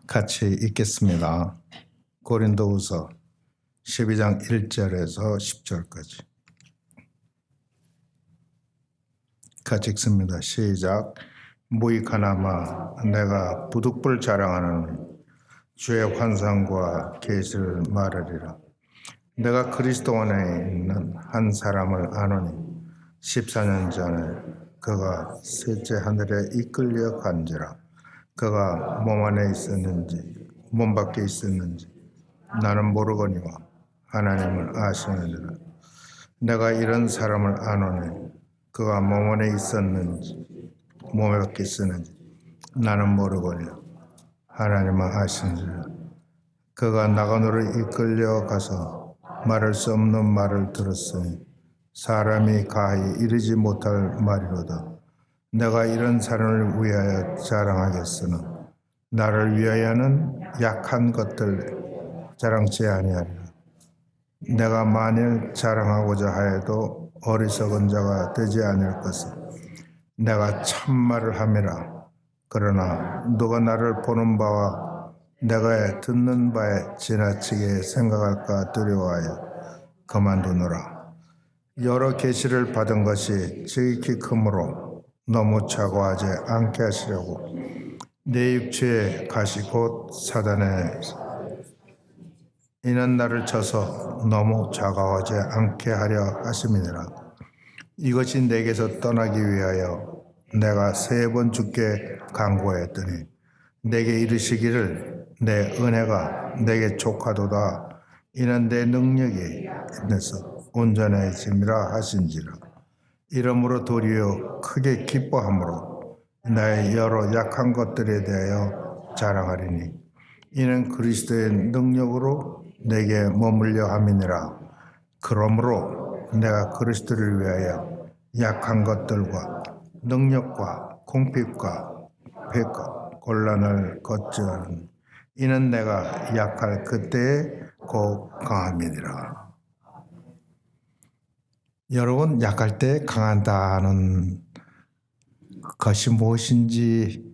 같이 읽겠습니다. 고린도후서 12장 1절에서 10절까지 같이 읽습니다. 시작. 무익하나마 내가 부득불 자랑하노니 주의 환상과 계시를 말하리라. 내가 그리스도 안에 있는 한 사람을 아노니 14년 전에 그가 셋째 하늘에 이끌려 간지라. 그가 몸 안에 있었는지 몸 밖에 있었는지 나는 모르거니와 하나님을 아시느니라. 내가 이런 사람을 아노니 그가 몸 안에 있었는지 몸 밖에 있었는지 나는 모르거니와 하나님을 아시느니라. 그가 나간으로 이끌려 가서 말할 수 없는 말을 들었으니 사람이 가히 이르지 못할 말이로다. 내가 이런 사람을 위하여 자랑하겠으나 나를 위하여는 약한 것들 자랑치 아니하리라. 내가 만일 자랑하고자 하여도 어리석은 자가 되지 않을 것을 내가 참말을 함이라. 그러나 누가 나를 보는 바와 내가 듣는 바에 지나치게 생각할까 두려워하여 그만두노라. 여러 계시를 받은 것이 지극히 크므로 너무 자고하지 않게 하시려고 내 육체의 가시 곧 사단의 이는 나를 쳐서 너무 자고하지 않게 하려 하심이니라. 이것이 내게서 떠나기 위하여 내가 3번 주께 간구하였더니 내게 이르시기를 내 은혜가 내게 족하도다. 이는 내 능력이 인해서 온전해짐이라 하신지라. 이러므로 도리어 크게 기뻐함으로 나의 여러 약한 것들에 대하여 자랑하리니 이는 그리스도의 능력으로 내게 머물려 함이니라. 그러므로 내가 그리스도를 위하여 약한 것들과 능력과 궁핍과 폐과 곤란을 거치는 이는 내가 약할 그때에 곧 강함이니라. 여러분, 약할 때 강하다는 것이 무엇인지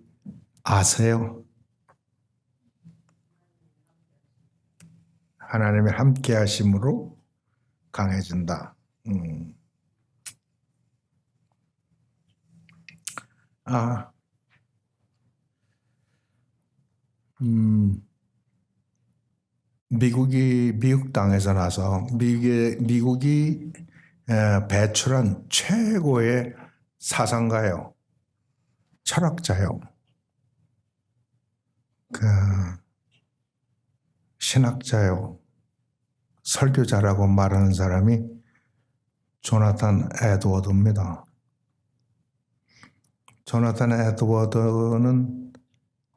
아세요? 하나님의 함께 하심으로 강해진다. 미국 땅에서 나서 미국이 배출한 최고의 사상가요, 철학자요, 신학자요, 설교자라고 말하는 사람이 조나탄 에드워드입니다. 조나탄 에드워드는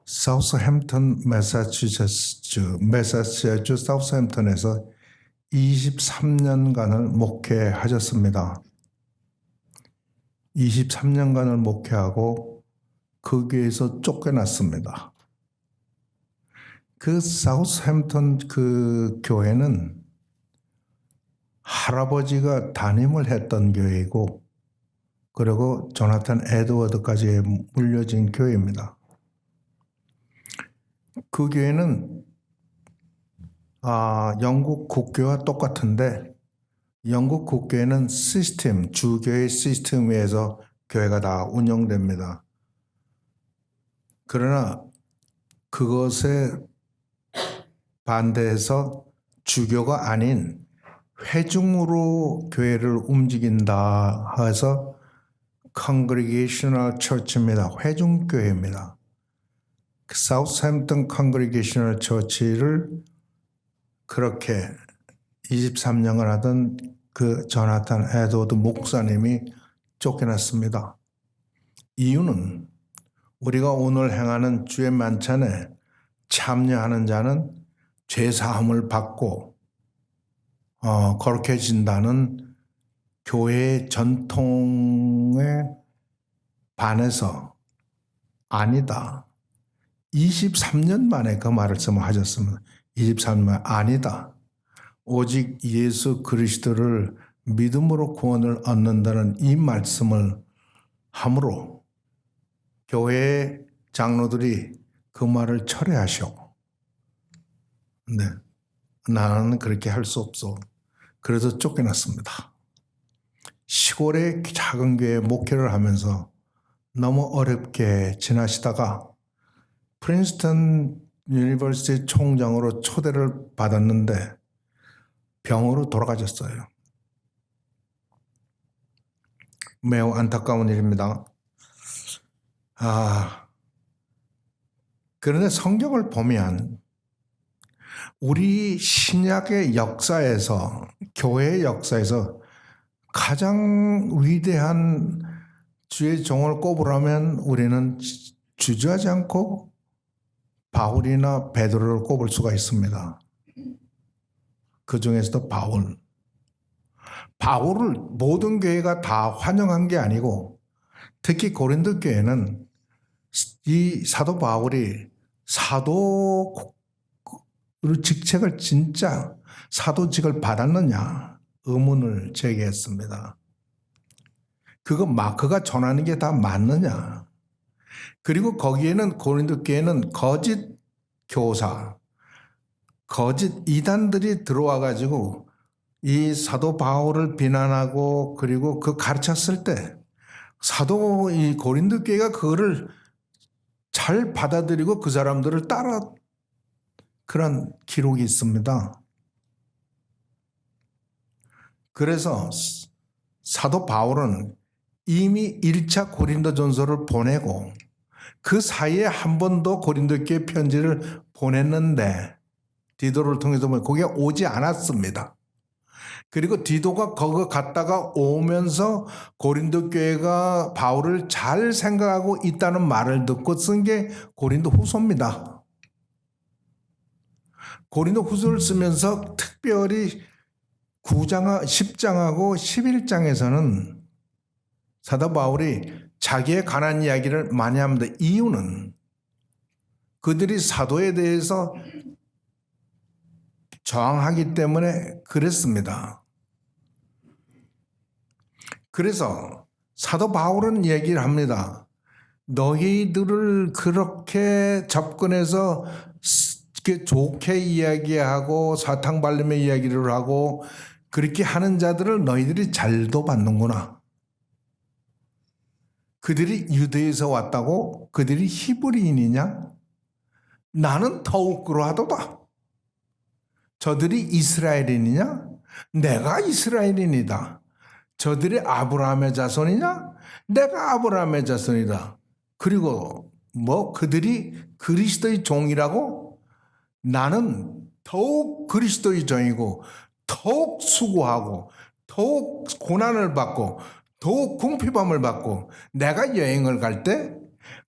사우스햄튼 매사추세츠 사우스햄튼에서 23년간을 목회하셨습니다. 23년간을 목회하고 그 교회에서 쫓겨났습니다. 그 사우스햄튼 그 교회는 할아버지가 담임을 했던 교회이고 그리고 조나탄 에드워드까지 물려진 교회입니다. 그 교회는 영국 국교와 똑같은데 영국 국교회는 시스템, 주교의 시스템 위에서 교회가 다 운영됩니다. 그러나 그것에 반대해서 주교가 아닌 회중으로 교회를 움직인다 해서 Congregational Church입니다. 회중교회입니다. 사우스햄튼 Congregational Church를 그렇게 23년을 하던 그 조나탄 에드워드 목사님이 쫓겨났습니다. 이유는 우리가 오늘 행하는 주의 만찬에 참여하는 자는 죄사함을 받고 거룩해진다는 교회의 전통에 반해서 아니다. 23년 만에 그 말씀을 하셨습니다. 23년 만에 아니다. 오직 예수 그리스도를 믿음으로 구원을 얻는다는 이 말씀을 함으로 교회의 장로들이 그 말을 철회하시고 네. 나는 그렇게 할 수 없어. 그래서 쫓겨났습니다. 시골의 작은 교회 목회를 하면서 너무 어렵게 지나시다가 프린스턴 유니버시티 총장으로 초대를 받았는데 병으로 돌아가셨어요. 매우 안타까운 일입니다. 그런데 성경을 보면 우리 신약의 역사에서, 교회의 역사에서 가장 위대한 주의 종을 꼽으라면 우리는 주저하지 않고 바울이나 베드로를 꼽을 수가 있습니다. 그 중에서도 바울을 모든 교회가 다 환영한 게 아니고 특히 고린도 교회는 이 사도 바울이 사도 직책을 진짜 사도직을 받았느냐 의문을 제기했습니다. 그거 마크가 전하는 게 다 맞느냐. 그리고 거기에는 고린도 교회는 거짓 교사, 거짓 이단들이 들어와 가지고 이 사도 바울을 비난하고 그리고 그 가르쳤을 때 사도 이 고린도 교회가 그거를 잘 받아들이고 그 사람들을 따라 그런 기록이 있습니다. 그래서 사도 바울은 이미 1차 고린도전서를 보내고 그 사이에 한 번 더 고린도 교회 편지를 보냈는데 디도를 통해서 보면 거기에 오지 않았습니다. 그리고 디도가 거기 갔다가 오면서 고린도 교회가 바울을 잘 생각하고 있다는 말을 듣고 쓴 게 고린도 후서입니다. 고린도 후서를 쓰면서 특별히 10장하고 11장에서는 사도 바울이 자기에 관한 이야기를 많이 합니다. 이유는 그들이 사도에 대해서 저항하기 때문에 그랬습니다. 그래서 사도 바울은 얘기를 합니다. 너희들을 그렇게 접근해서 좋게 이야기하고 사탕발림의 이야기를 하고 그렇게 하는 자들을 너희들이 잘도 받는구나. 그들이 유대에서 왔다고 그들이 히브리인이냐? 나는 더욱 그러하도다. 저들이 이스라엘인이냐? 내가 이스라엘인이다. 저들이 아브라함의 자손이냐? 내가 아브라함의 자손이다. 그리고 그들이 그리스도의 종이라고? 나는 더욱 그리스도의 종이고 더욱 수고하고 더욱 고난을 받고 더욱 궁핍함을 받고 내가 여행을 갈 때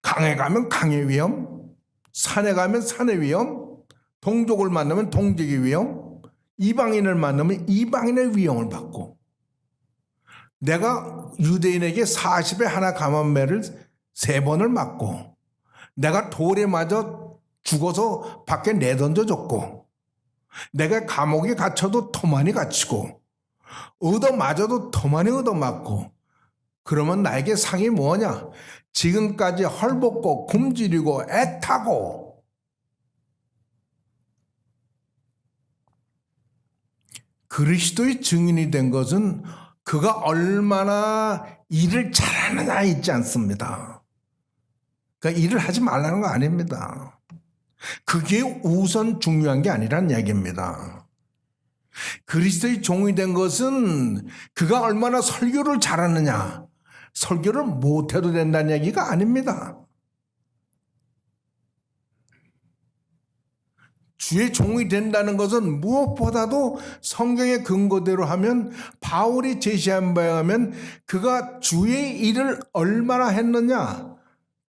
강에 가면 강의 위험, 산에 가면 산의 위험, 동족을 만나면 동족의 위험, 이방인을 만나면 이방인의 위험을 받고 내가 유대인에게 40에 하나 감한매를 3번을 맞고 내가 돌에 맞아 죽어서 밖에 내던져졌고 내가 감옥에 갇혀도 더 많이 갇히고 얻어맞아도 더 많이 얻어맞고 그러면 나에게 상이 뭐냐? 지금까지 헐벗고 굶주리고 애타고 그리스도의 증인이 된 것은 그가 얼마나 일을 잘하느냐 있지 않습니다. 그러니까 일을 하지 말라는 거 아닙니다. 그게 우선 중요한 게 아니란 이야기입니다. 그리스도의 종이 된 것은 그가 얼마나 설교를 잘하느냐, 설교를 못해도 된다는 얘기가 아닙니다. 주의 종이 된다는 것은 무엇보다도 성경의 근거대로 하면 바울이 제시한 바에 하면 그가 주의 일을 얼마나 했느냐,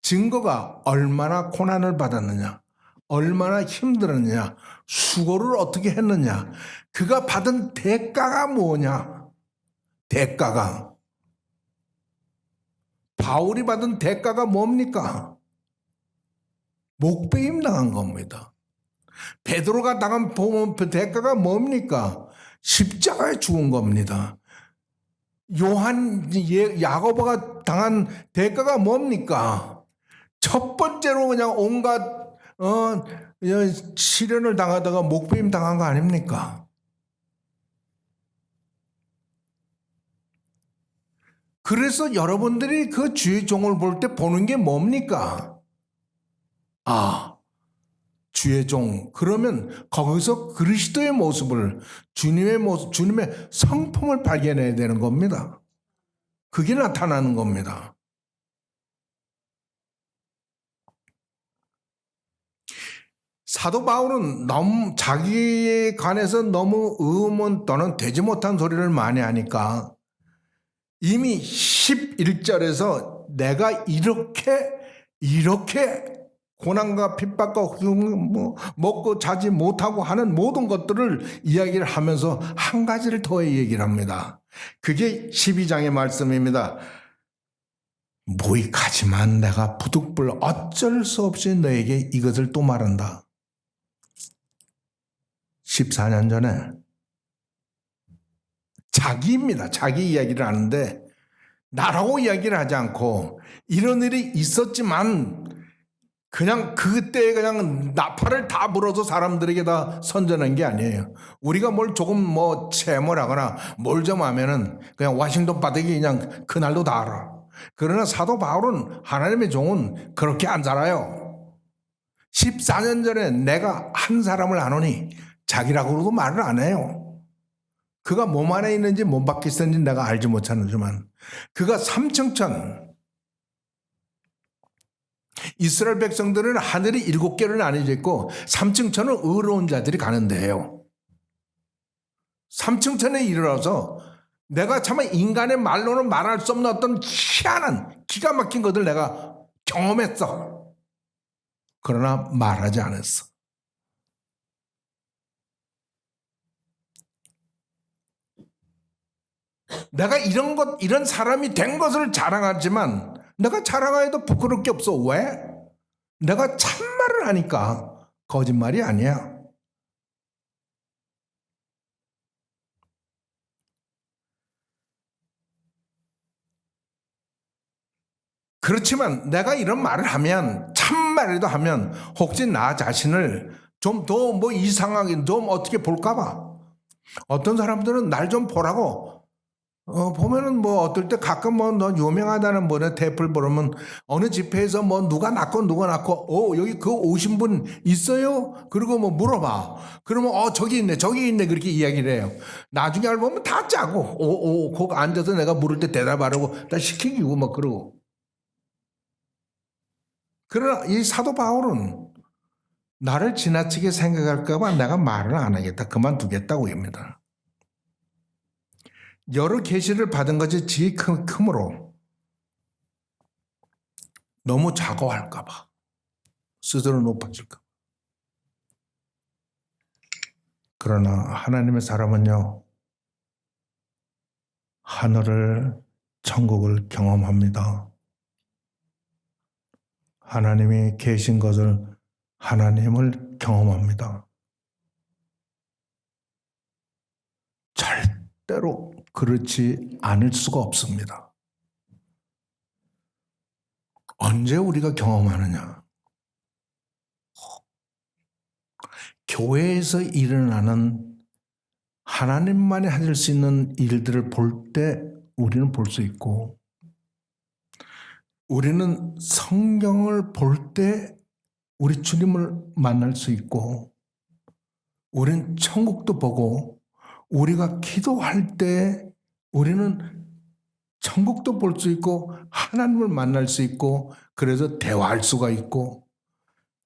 증거가 얼마나 고난을 받았느냐, 얼마나 힘들었느냐, 수고를 어떻게 했느냐, 그가 받은 대가가 뭐냐, 대가가. 바울이 받은 대가가 뭡니까? 목배임 당한 겁니다. 베드로가 당한 대가가 뭡니까? 십자가에 죽은 겁니다. 야고보가 당한 대가가 뭡니까? 첫 번째로 그냥 온갖 시련을 당하다가 목배임 당한 거 아닙니까? 그래서 여러분들이 그 주의 종을 볼 때 보는 게 뭡니까? 아, 주의 종. 그러면 거기서 그리스도의 모습을, 주님의 모습, 주님의 성품을 발견해야 되는 겁니다. 그게 나타나는 겁니다. 사도 바울은 너무 자기에 관해서 너무 의문 또는 되지 못한 소리를 많이 하니까 이미 11절에서 내가 이렇게 고난과 핍박과 먹고 자지 못하고 하는 모든 것들을 이야기를 하면서 한 가지를 더 얘기를 합니다. 그게 12장의 말씀입니다. 무익하지만 내가 부득불 어쩔 수 없이 너에게 이것을 또 말한다. 14년 전에 자기입니다. 자기 이야기를 하는데 나라고 이야기를 하지 않고 이런 일이 있었지만 그냥 그때 그냥 나팔을 다 불어서 사람들에게 다 선전한 게 아니에요. 우리가 뭘 조금 체험을 하거나 뭘 좀 하면은 그냥 워싱턴 바닥이 그냥 그날도 다 알아. 그러나 사도 바울은 하나님의 종은 그렇게 안 살아요. 14년 전에 내가 한 사람을 아노니 자기라고도 말을 안 해요. 그가 몸 안에 있는지 몸 밖에 있는지 내가 알지 못하지만 그가 삼층천 이스라엘 백성들은 하늘이 7개로 나뉘어져 있고 삼층천은 의로운 자들이 가는 데예요. 삼층천에 이르러서 내가 참 인간의 말로는 말할 수 없는 어떤 희한한 기가 막힌 것을 내가 경험했어. 그러나 말하지 않았어. 내가 이런 사람이 된 것을 자랑하지만 내가 자랑해도 부끄러울 게 없어. 왜? 내가 참말을 하니까 거짓말이 아니야. 그렇지만 내가 이런 말을 하면 참말이라도 하면 혹시 나 자신을 좀 더 이상하게 좀 어떻게 볼까 봐. 어떤 사람들은 날 좀 보라고 보면은 어떨 때 가끔 너 유명하다는 분의 대표를 보면 어느 집회에서 누가 낳고 여기 그 오신 분 있어요? 그리고 물어봐. 그러면 저기 있네 그렇게 이야기를 해요. 나중에 알고 보면 다 짜고 거기 앉아서 내가 물을 때 대답하라고 다 시키고 그러고. 그러나 이 사도 바울은 나를 지나치게 생각할까 봐 내가 말을 안 하겠다. 그만두겠다고 합니다. 여러 계시를 받은 것이 지혜 크므로 너무 작아할까 봐. 스스로 높아질까 봐. 그러나 하나님의 사람은요. 하늘을 천국을 경험합니다. 하나님이 계신 것을 하나님을 경험합니다. 절대로 그렇지 않을 수가 없습니다. 언제 우리가 경험하느냐? 교회에서 일어나는 하나님만이 하실 수 있는 일들을 볼 때 우리는 볼 수 있고 우리는 성경을 볼 때 우리 주님을 만날 수 있고 우리는 천국도 보고 우리가 기도할 때 우리는 천국도 볼 수 있고 하나님을 만날 수 있고 그래서 대화할 수가 있고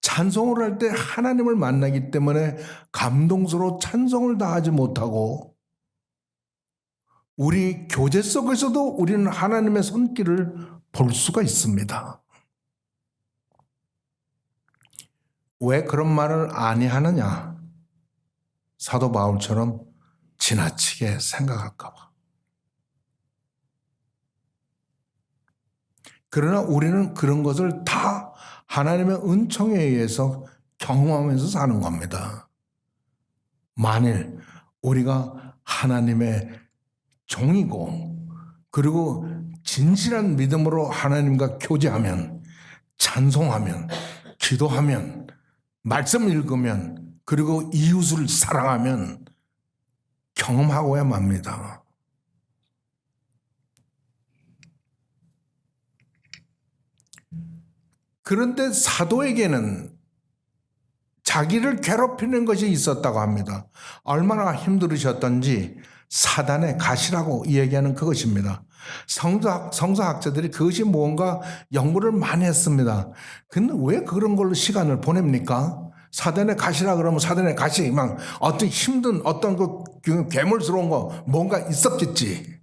찬송을 할 때 하나님을 만나기 때문에 감동스러워 찬송을 다 하지 못하고 우리 교제 속에서도 우리는 하나님의 손길을 볼 수가 있습니다. 왜 그런 말을 아니하느냐? 사도 바울처럼 지나치게 생각할까 봐. 그러나 우리는 그런 것을 다 하나님의 은총에 의해서 경험하면서 사는 겁니다. 만일 우리가 하나님의 종이고 그리고 진실한 믿음으로 하나님과 교제하면 찬송하면 기도하면 말씀을 읽으면 그리고 이웃을 사랑하면 경험하고야 맙니다. 그런데 사도에게는 자기를 괴롭히는 것이 있었다고 합니다. 얼마나 힘들으셨던지 사단의 가시라고 이야기하는 그것입니다. 성서학자들이 그것이 뭔가 연구를 많이 했습니다. 근데 왜 그런 걸로 시간을 보냅니까? 사단의 가시라 그러면 사단의 가시, 막 어떤 힘든 어떤 그 괴물스러운 거 뭔가 있었겠지.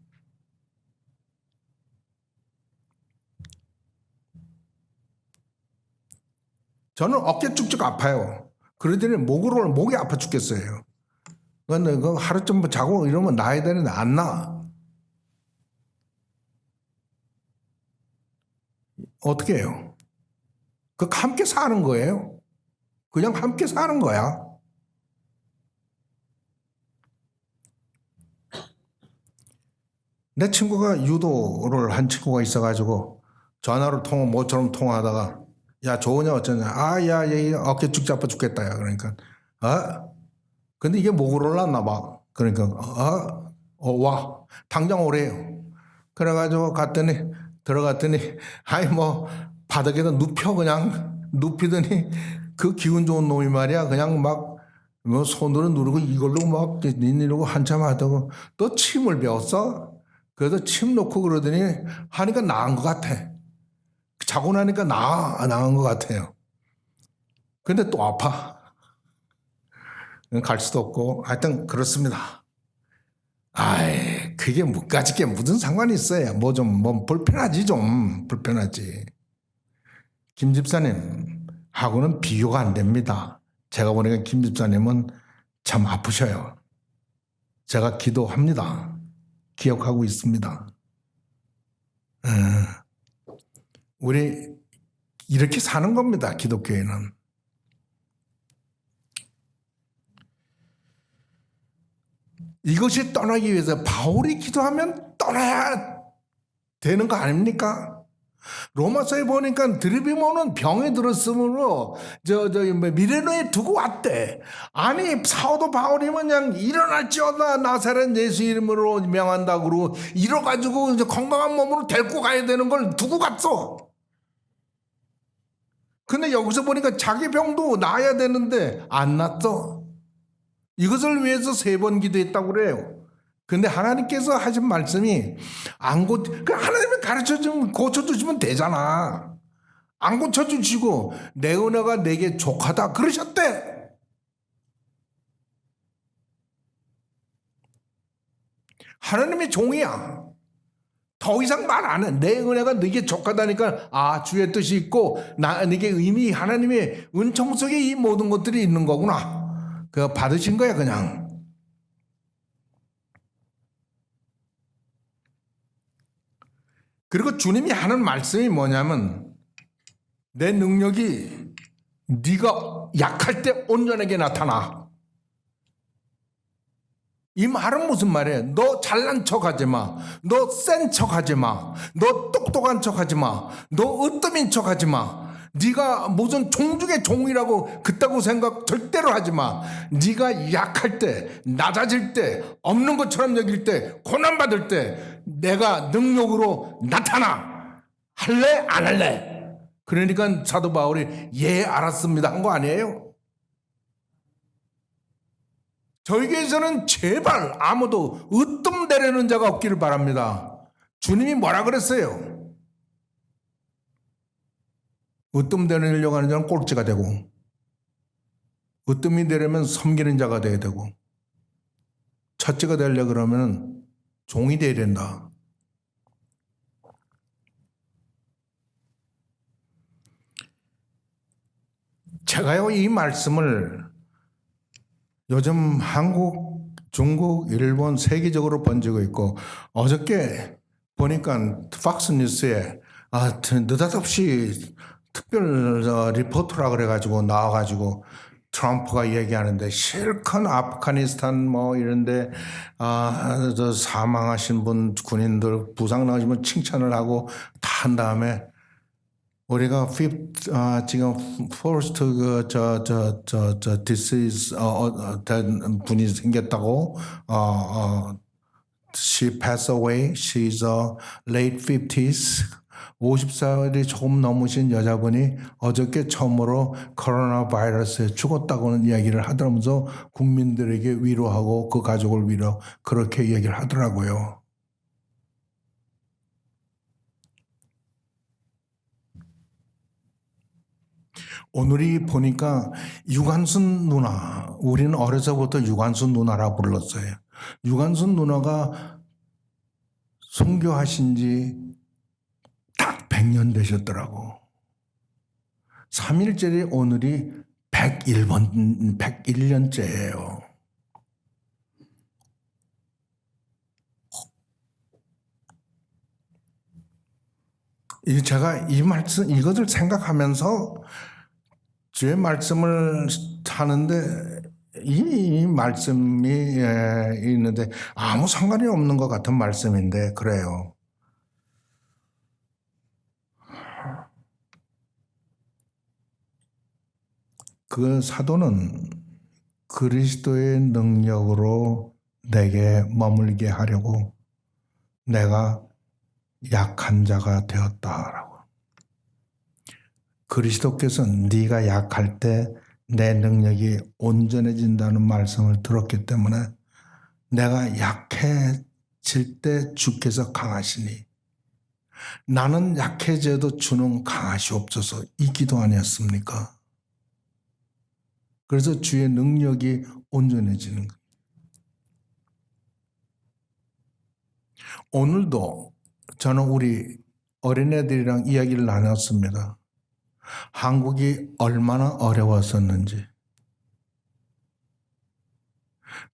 저는 어깨 쭉쭉 아파요. 그러더니 목이 아파 죽겠어요. 근데 그 하루쯤 자고 이러면 나야 되는데 안 나. 어떻게 해요? 그 함께 사는 거예요. 그냥 함께 사는 거야. 내 친구가 유도를 한 친구가 있어가지고 전화로 모처럼 통화하다가 야 좋으냐 어쩌냐 얘 어깨 쭉 잡아 죽겠다 야 그러니까 근데 이게 목을 올랐나 봐. 그러니까 와 당장 오래요. 그래가지고 들어갔더니 뭐 바닥에다 눕혀 그냥 눕히더니 그 기운 좋은 놈이 말이야 그냥 막 뭐 손으로 누르고 이걸로 막 이러고 한참 하다고 또 침을 배웠어. 그래서 침 놓고 그러더니 하니까 나은 것 같아. 자고 나니까 나은 것 같아요. 근데 또 아파. 갈 수도 없고 하여튼 그렇습니다. 그게 뭐까지 게 무슨 상관이 있어요. 뭐 불편하지 좀 불편하지. 김 집사님 하고는 비교가 안 됩니다. 제가 보니까 김 집사님은 참 아프셔요. 제가 기도합니다. 기억하고 있습니다. 우리 이렇게 사는 겁니다. 기독교회는. 이것이 떠나기 위해서 바울이 기도하면 떠나야 되는 거 아닙니까? 로마서에 보니까 드르비모는 병에 들었으므로 미레노에 두고 왔대. 아니 사도 바울이면 그냥 일어날지어다 나사렛 예수 이름으로 명한다 그러고 이뤄가지고 이제 건강한 몸으로 데리고 가야 되는 걸 두고 갔어. 근데 여기서 보니까 자기 병도 나아야 되는데 안 났어. 이것을 위해서 3번 기도했다고 그래요. 근데 하나님께서 하신 말씀이 하나님이 가르쳐주면 고쳐주시면 되잖아. 안 고쳐주시고 내 은혜가 내게 족하다 그러셨대. 하나님의 종이야. 더 이상 말 안 해. 내 은혜가 네게 족하다니까 주의 뜻이 있고 네게 이미 하나님의 은총 속에 이 모든 것들이 있는 거구나. 그거 받으신 거야 그냥. 그리고 주님이 하는 말씀이 뭐냐면 내 능력이 네가 약할 때 온전하게 나타나. 이 말은 무슨 말이에요? 너 잘난 척하지 마. 너 센 척하지 마. 너 똑똑한 척하지 마. 너 으뜸인 척하지 마. 네가 무슨 종중의 종이라고 그따구 생각 절대로 하지 마. 네가 약할 때, 낮아질 때, 없는 것처럼 여길 때, 고난받을 때 내가 능력으로 나타나. 할래? 안 할래? 그러니까 사도 바울이 알았습니다 한 거 아니에요? 저희 교회에서는 제발 아무도 으뜸되려는 자가 없기를 바랍니다. 주님이 뭐라 그랬어요? 으뜸되려고 하는 자는 꼴찌가 되고 으뜸이 되려면 섬기는 자가 돼야 되고 첫째가 되려고 그러면 종이 돼야 된다. 제가요 이 말씀을 요즘 한국, 중국, 일본 세계적으로 번지고 있고 어저께 보니까 팍스 뉴스에 느닷없이 특별 리포터라 그래가지고 나와가지고 트럼프가 얘기하는데 실컷 아프가니스탄 뭐 이런데 사망하신 분 군인들 부상 나시면 칭찬을 하고 다 한 다음에 우리가 지금 first 저 disease 된 분이 생겼다고 she passed away. She's late 50s. 50살이 조금 넘으신 여자분이 어저께 처음으로 코로나 바이러스에 죽었다고는 이야기를 하면서 국민들에게 위로하고 그 가족을 위로 그렇게 얘기를 하더라고요. 오늘이 보니까 유관순 누나, 우리는 어려서부터 유관순 누나라 불렀어요. 유관순 누나가 선교하신 지 딱 100년 되셨더라고. 3일절이 오늘이 101년째예요. 제가 이 말씀, 이것을 생각하면서 주의 말씀을 하는데 이 말씀이 있는데 아무 상관이 없는 것 같은 말씀인데 그래요. 그 사도는 그리스도의 능력으로 내게 머물게 하려고 내가 약한 자가 되었다라고. 그리스도께서 네가 약할 때 내 능력이 온전해진다는 말씀을 들었기 때문에 내가 약해질 때 주께서 강하시니 나는 약해져도 주는 강하시옵소서 이 기도 아니었습니까? 그래서 주의 능력이 온전해지는 거예요. 오늘도 저는 우리 어린애들이랑 이야기를 나눴습니다. 한국이 얼마나 어려웠었는지.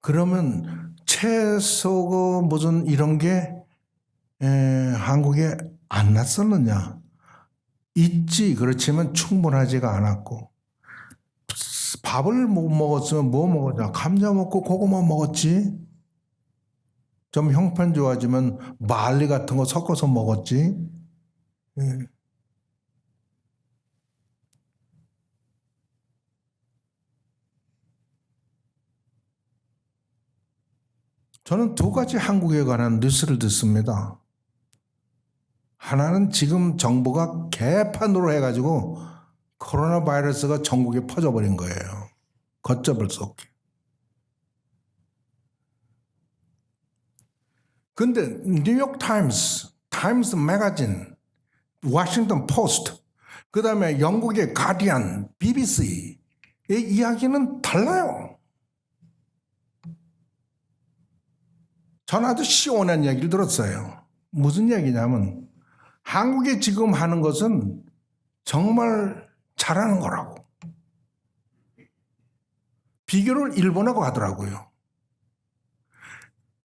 그러면 채소 무슨 이런 게 한국에 안 났었느냐? 있지. 그렇지만 충분하지가 않았고. 밥을 못 먹었으면 뭐 먹었냐? 감자 먹고 고구마 먹었지. 좀 형편 좋아지면 말리 같은 거 섞어서 먹었지. 저는 두 가지 한국에 관한 뉴스를 듣습니다. 하나는 지금 정부가 개판으로 해가지고 코로나 바이러스가 전국에 퍼져버린 거예요. 걷잡을 수 없게. 근데 뉴욕 타임스, 타임스 매거진, 워싱턴 포스트, 그 다음에 영국의 가디언, BBC의 이야기는 달라요. 저는 아주 시원한 이야기를 들었어요. 무슨 이야기냐면 한국이 지금 하는 것은 정말 잘하는 거라고. 비교를 일본하고 하더라고요.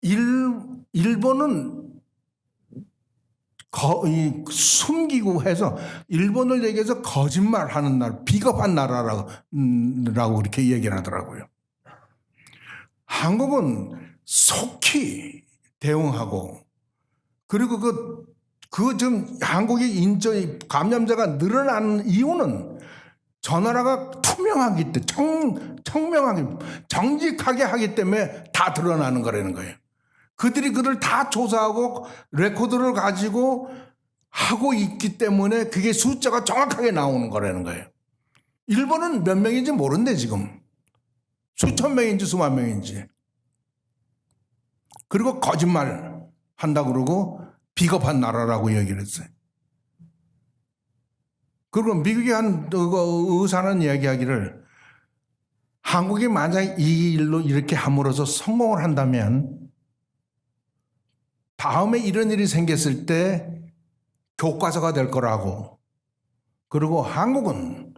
일본은 숨기고 해서 일본을 얘기해서 거짓말하는 나라, 비겁한 나라라고 이렇게 얘기를 하더라고요. 한국은 속히 대응하고 그리고 지금 한국의 감염자가 늘어나는 이유는 저 나라가 투명하기 때문에 청명하게 정직하게 하기 때문에 다 드러나는 거라는 거예요. 그들이 그들 다 조사하고 레코드를 가지고 하고 있기 때문에 그게 숫자가 정확하게 나오는 거라는 거예요. 일본은 몇 명인지 모른대 지금. 수천 명인지 수만 명인지. 그리고 거짓말 한다고 그러고 비겁한 나라라고 얘기를 했어요. 그리고 미국의 한 의사는 이야기하기를 한국이 만약 이 일로 이렇게 함으로써 성공을 한다면 다음에 이런 일이 생겼을 때 교과서가 될 거라고. 그리고 한국은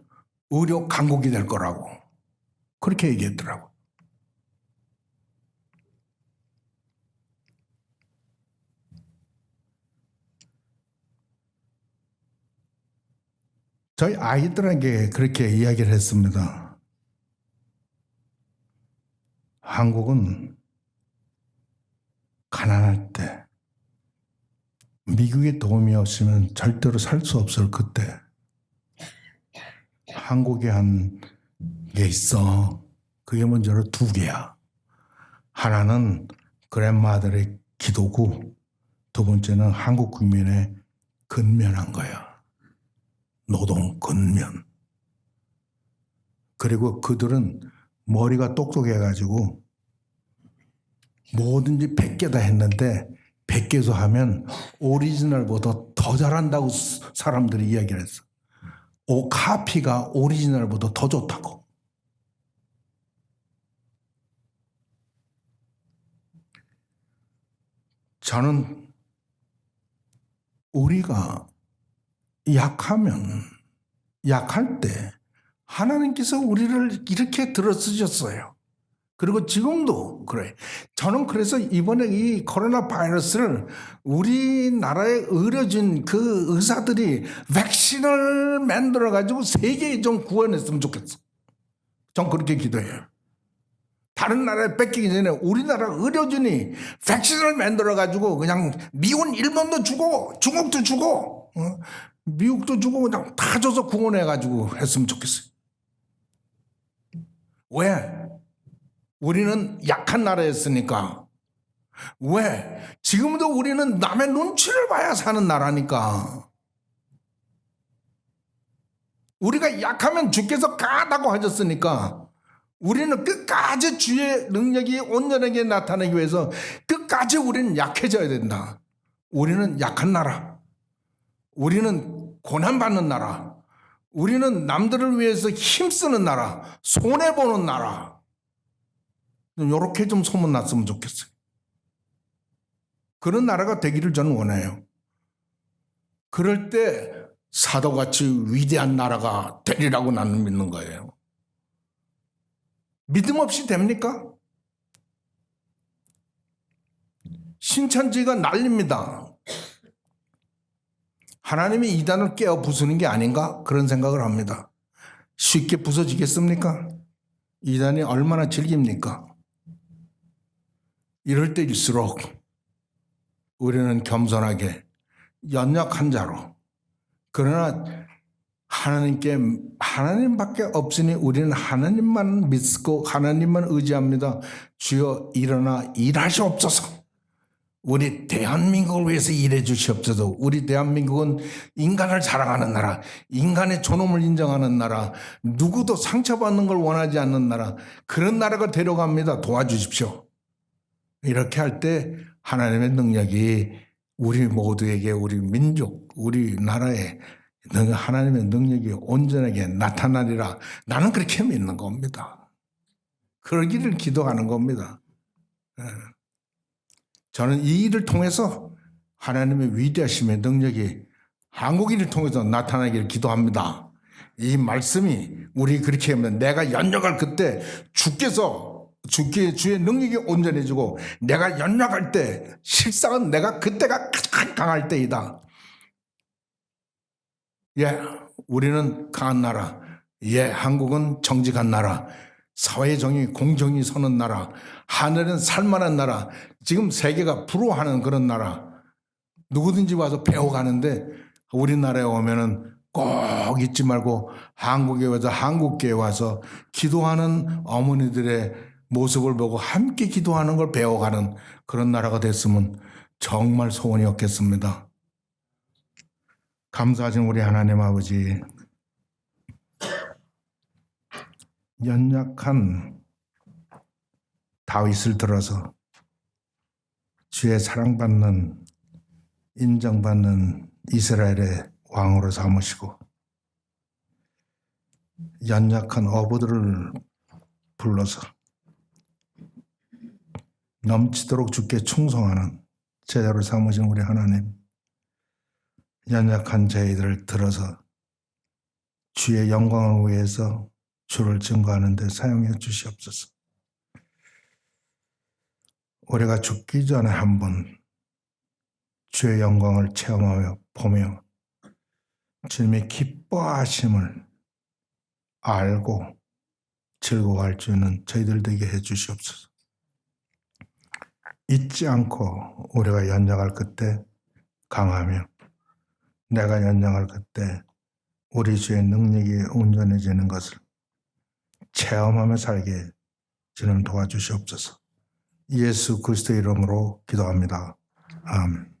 의료 강국이 될 거라고. 그렇게 얘기했더라고. 저희 아이들에게 그렇게 이야기를 했습니다. 한국은 가난할 때 미국의 도움이 없으면 절대로 살 수 없을 그때 한국에 한 게 있어. 그게 먼저로 두 개야. 하나는 그랜마들의 기도고 두 번째는 한국 국민의 근면한 거야. 노동 근면. 그리고 그들은 머리가 똑똑해가지고 뭐든지 100개 다 했는데 100개도 하면 오리지널보다 더 잘한다고 사람들이 이야기를 했어. 카피가 오리지널보다 더 좋다고. 저는 우리가 약할 때 하나님께서 우리를 이렇게 들어쓰셨어요. 그리고 지금도 그래. 저는 그래서 이번에 이 코로나 바이러스를 우리나라에 의료진 그 의사들이 백신을 만들어가지고 세계에 좀 구원했으면 좋겠어. 전 그렇게 기도해요. 다른 나라에 뺏기기 전에 우리나라 의료진이 백신을 만들어가지고 그냥 미운 일본도 주고 중국도 주고 미국도 주고 그냥 다 줘서 구원해가지고 했으면 좋겠어요. 왜? 우리는 약한 나라였으니까. 왜? 지금도 우리는 남의 눈치를 봐야 사는 나라니까. 우리가 약하면 주께서 가다고 하셨으니까 우리는 끝까지 주의 능력이 온전하게 나타나기 위해서 끝까지 우리는 약해져야 된다. 우리는 약한 나라. 우리는 고난받는 나라. 우리는 남들을 위해서 힘쓰는 나라. 손해보는 나라. 이렇게 좀 소문났으면 좋겠어요. 그런 나라가 되기를 저는 원해요. 그럴 때 사도같이 위대한 나라가 되리라고 나는 믿는 거예요. 믿음 없이 됩니까? 신천지가 난립니다. 하나님이 이단을 깨어 부수는 게 아닌가? 그런 생각을 합니다. 쉽게 부서지겠습니까? 이단이 얼마나 질깁니까? 이럴 때일수록 우리는 겸손하게 연약한 자로, 그러나 하나님밖에 없으니 우리는 하나님만 믿고 하나님만 의지합니다. 주여 일어나 일하시옵소서. 우리 대한민국을 위해서 일해 주시옵소서. 우리 대한민국은 인간을 사랑하는 나라, 인간의 존엄을 인정하는 나라, 누구도 상처받는 걸 원하지 않는 나라, 그런 나라가 되려고 합니다. 도와주십시오. 이렇게 할 때 하나님의 능력이 우리 모두에게, 우리 민족, 우리 나라에 하나님의 능력이 온전하게 나타나리라. 나는 그렇게 믿는 겁니다. 그러기를 기도하는 겁니다. 저는 이 일을 통해서 하나님의 위대하심의 능력이 한국인을 통해서 나타나기를 기도합니다. 이 말씀이 우리 그렇게 하면 내가 연약할 그때 주의 능력이 온전해지고 내가 연약할 때 실상은 내가 그때가 가장 강할 때이다. 우리는 강한 나라. 한국은 정직한 나라. 사회정의, 공정이 서는 나라. 하늘은 살만한 나라. 지금 세계가 부러워하는 그런 나라. 누구든지 와서 배워가는데 우리나라에 오면은 꼭 잊지 말고 한국교회에 와서 기도하는 어머니들의 모습을 보고 함께 기도하는 걸 배워가는 그런 나라가 됐으면 정말 소원이 없겠습니다. 감사하신 우리 하나님 아버지, 연약한 다윗을 들어서 주의 사랑받는, 인정받는 이스라엘의 왕으로 삼으시고 연약한 어부들을 불러서 넘치도록 주께 충성하는 제자로 삼으신 우리 하나님, 연약한 저희들을 들어서 주의 영광을 위해서 주를 증거하는 데 사용해 주시옵소서. 우리가 죽기 전에 한번 주의 영광을 체험하며 보며 주님의 기뻐하심을 알고 즐거워할 수 있는 저희들 되게 해 주시옵소서. 잊지 않고 우리가 연약할 그때 강하며 내가 연약할 그때 우리 주의 능력이 온전해지는 것을 체험하며 살게 주님 도와주시옵소서. 예수 그리스도의 이름으로 기도합니다. 아멘.